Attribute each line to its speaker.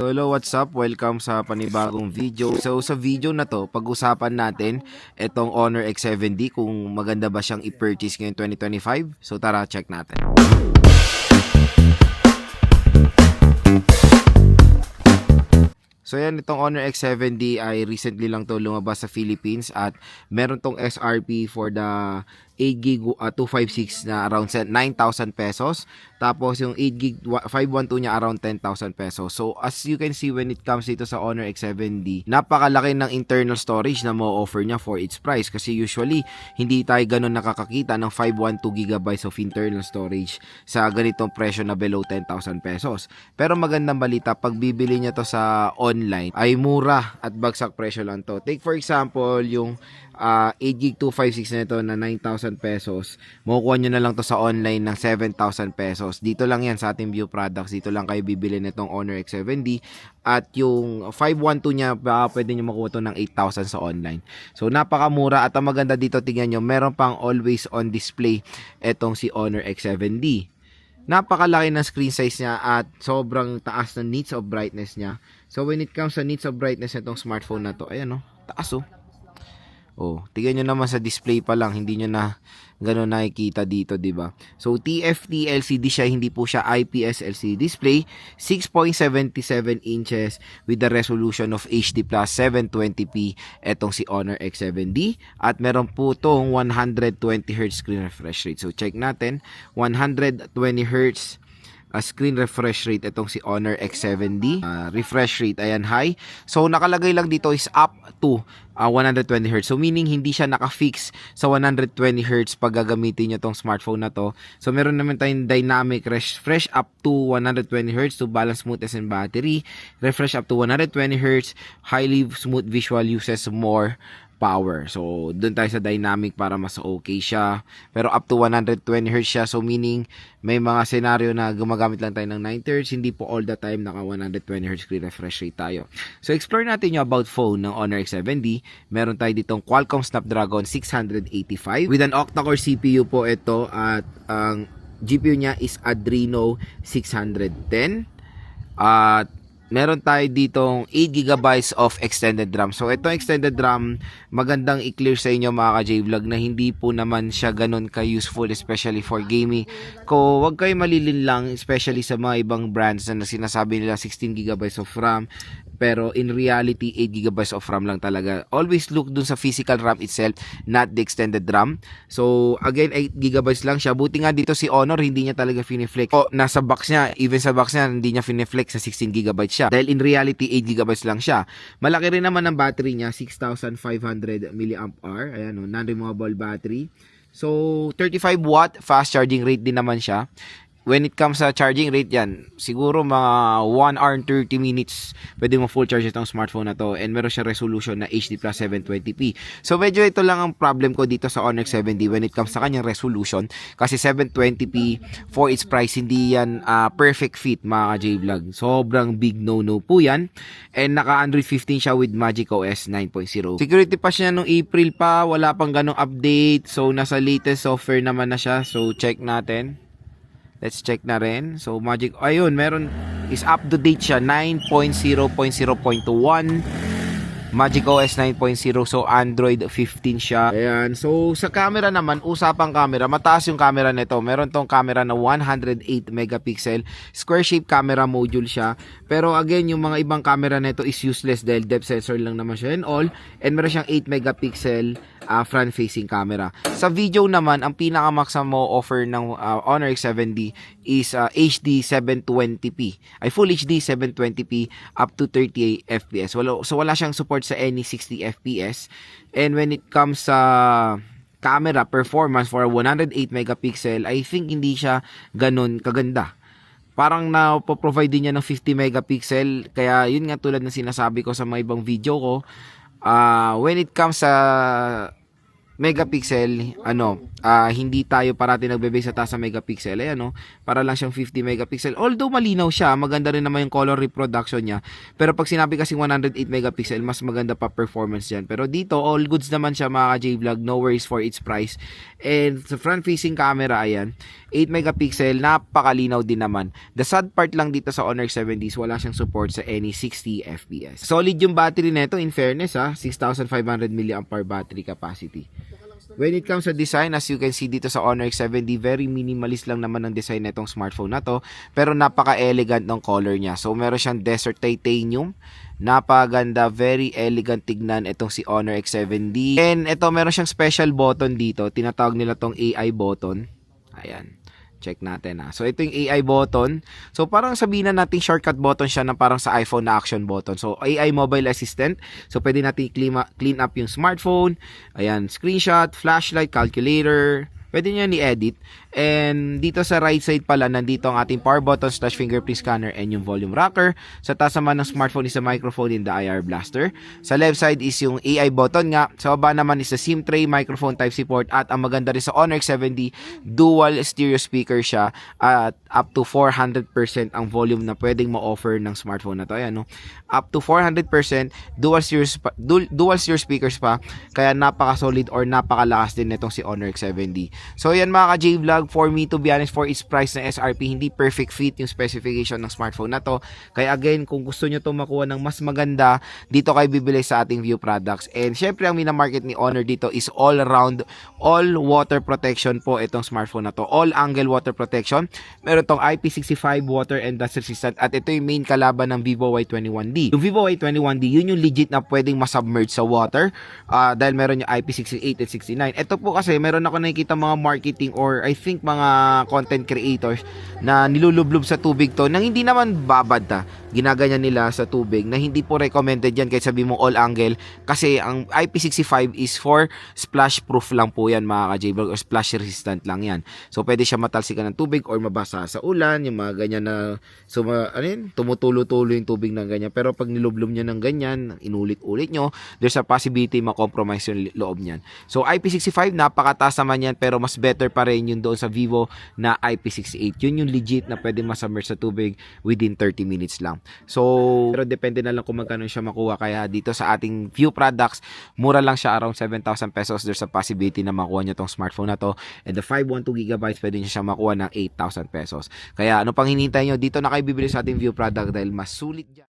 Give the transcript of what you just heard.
Speaker 1: Hello, what's up? Welcome sa panibagong video. So sa video na to, pag-usapan natin itong Honor X7D kung maganda ba siyang i-purchase ngayong 2025. So tara, check natin. So yan, itong Honor X7D ay recently lang to lumabas sa Philippines at meron tong SRP for the 8GB 256 na around 9,000 pesos. Tapos yung 8GB 512 niya around 10,000 pesos. So as you can see when it comes dito sa Honor X7D, napakalaki ng internal storage na mo-offer niya for its price. Kasi usually, hindi tayo ganun nakakakita ng 512GB of internal storage sa ganitong presyo na below 10,000 pesos. Pero magandang balita, pag bibili niya to sa online, ay mura at bagsak presyo lang to. Take for example, yung 8GB 256 na ito na 9,000 pesos, makukuha nyo na lang to sa online ng 7,000 pesos. Dito lang yan sa ating View Products. Dito lang kayo bibili nitong Honor X7D. At yung 512 niya, baka pwede nyo makuha to ng 8,000 sa online. So napakamura at ang maganda dito, tingnan nyo, meron pang always on display itong si Honor X7D. Napakalaki ng screen size niya at sobrang taas ng nits of brightness niya. So when it comes sa nits of brightness nitong smartphone na to, ayan o, taas o. Oh, tingnan nyo naman sa display pa lang, hindi nyo na gano'n nakikita dito, di ba? So, TFT LCD siya, hindi po siya IPS LCD display. 6.77 inches with the resolution of HD Plus 720p etong si Honor X7D. At meron po itong 120Hz screen refresh rate. So, check natin. 120Hz screen refresh rate itong si Honor X7D. Refresh rate, ayan, high. So, nakalagay lang dito is up to 120Hz. So, meaning hindi siya nakafix sa 120Hz pag gagamitin nyo tong smartphone na to. So, meron naman tayong dynamic refresh up to 120Hz to balance smoothness and battery. Refresh up to 120Hz. Highly smooth visual uses more power. So, dun tayo sa dynamic para mas okay siya. Pero up to 120Hz siya. So, meaning, may mga scenario na gumagamit lang tayo ng 90Hz. Hindi po all the time naka 120Hz screen refresh rate tayo. So, explore natin yung about phone ng Honor X7D. Meron tayo ditong Qualcomm Snapdragon 685 with an octa-core CPU po ito at ang GPU niya is Adreno 610 at meron tayo ditong 8GB of extended RAM. So, itong extended RAM, magandang i-clear sa inyo mga ka-J-Vlog na hindi po naman siya ganun ka-useful, especially for gaming. Wag kayo malilin lang, especially sa mga ibang brands na sinasabi nila 16GB of RAM. Pero in reality, 8GB of RAM lang talaga. Always look dun sa physical RAM itself, not the extended RAM. So, again, 8GB lang siya. Buti nga dito si Honor, hindi niya talaga finiflex. Nasa box niya, even sa box niya, hindi niya finiflex sa 16GB siya. Dahil in reality, 8GB lang siya. Malaki rin naman ang battery niya, 6,500 mAh. Ayan, non-removable battery. So, 35 watt fast charging rate din naman siya. When it comes sa charging rate yan, siguro mga 1 hour and 30 minutes pwede mo full charge itong smartphone na to, and meron siya resolution na HD plus 720p. So medyo ito lang ang problem ko dito sa Honor X7D when it comes sa kanyang resolution, kasi 720p for its price, hindi yan perfect fit mga J-Vlog. Sobrang big no-no po yan, and naka Android 15 siya with Magic OS 9.0. Security patch niya nung April pa, wala pang ganong update. So nasa latest software naman na siya, so check natin. Let's check na rin. So, Magic, ayun, meron, is up to date siya, 9.0.0.1. Magic OS 9.0, so Android 15 siya. Ayan, so sa camera naman, usapang camera, mataas yung camera nito. Meron tong camera na 108 megapixel, square shape camera module siya. Pero again, yung mga ibang camera nito is useless dahil depth sensor lang naman siya and all. And meron siyang 8 megapixel front facing camera. Sa video naman, ang pinaka-max mo offer ng Honor X7D is HD 720p. Ay full HD 720p up to 30 FPS. So wala siyang support sa any 60 FPS. And when it comes sa camera performance for 108 megapixel, I think hindi siya ganun kaganda. Parang na-provide din niya ng 50 megapixel. Kaya yun nga, tulad ng sinasabi ko sa mga ibang video ko, when it comes sa megapixel, hindi tayo parati nagbe-base sa taas sa megapixel. Ayan, no? Para lang siyang 50 megapixel. Although malinaw siya, maganda rin naman yung color reproduction niya. Pero pag sinabi kasing 108 megapixel, mas maganda pa performance yan. Pero dito, all goods naman siya mga J-Vlog. No worries for its price. And sa front-facing camera, ayan, 8 megapixel, napakalinaw din naman. The sad part lang dito sa Honor X7D is wala siyang support sa any 60 FPS. Solid yung battery nito, in fairness, 6,500 mAh battery capacity. When it comes to design, as you can see dito sa Honor X7D, very minimalist lang naman ang design nitong smartphone na to, pero napaka-elegant ng color niya. So meron siyang desert titanium, napaganda, very elegant tignan itong si Honor X7D. And ito, meron siyang special button dito, tinatawag nila tong AI button. Ayan. Check natin So ito yung AI button. So parang sabihin na natin shortcut button siya na parang sa iPhone na action button. So AI mobile assistant. So pwede natin clean up yung smartphone. Ayan, screenshot, flashlight, calculator. Pwede nyo i-edit. And dito sa right side pala, nandito ang ating power button / fingerprint scanner and yung volume rocker. Sa taas naman ng smartphone is a microphone in the IR blaster. Sa left side is yung AI button nga. Sa baba naman is the SIM tray, microphone Type-C port. At ang maganda rin sa Honor X7D, dual stereo speaker siya at up to 400% ang volume na pwedeng ma-offer ng smartphone na to. Ayan, no? Up to 400%, dual stereo speakers pa. Kaya napaka-solid or napakalakas din nitong si Honor X7D. So yan mga ka-J-Vlog, for me to be honest, for its price na SRP, hindi perfect fit yung specification ng smartphone na to. Kaya again, kung gusto nyo to makuha ng mas maganda, dito kayo bibili sa ating View products. And syempre ang minamarket ni Honor dito is all around, all water protection po itong smartphone na to. All angle water protection. Meron tong IP65 water and dust resistant at ito yung main kalaban ng Vivo Y21D. Yung Vivo Y21D, yun yung legit na pwedeng masubmerge sa water dahil meron yung IP68 at 69. Ito po kasi meron ako nakikita mga marketing or I think mga content creators na nilulublob sa tubig to nang hindi naman babad ginaganyan nila sa tubig na hindi po recommended yan kahit sabi mong all angle kasi ang IP65 is for splash proof lang po yan mga ka-J-Vlog or splash resistant lang yan. So pwede siya matalsikan ng tubig or mabasa sa ulan, yung mga ganyan na tumutulo-tulo yung tubig ng ganyan. Pero pag nilublob nyo ng ganyan, inulit-ulit nyo, there's a possibility ma-compromise yung loob niyan. So IP65, napakataas naman yan pero mas better pa rin yung doon sa Vivo na IP68. Yun yung legit na pwede masubmerge sa tubig within 30 minutes lang. So, pero depende na lang kung magkano siya makuha. Kaya dito sa ating View products, mura lang siya, around 7,000 pesos. There's a possibility na makuha nyo tong smartphone na to. And the 512GB, pwede nyo siya makuha ng 8,000 pesos. Kaya ano pang hinihintay nyo? Dito na kayo bibili sa ating View product dahil mas sulit dyan.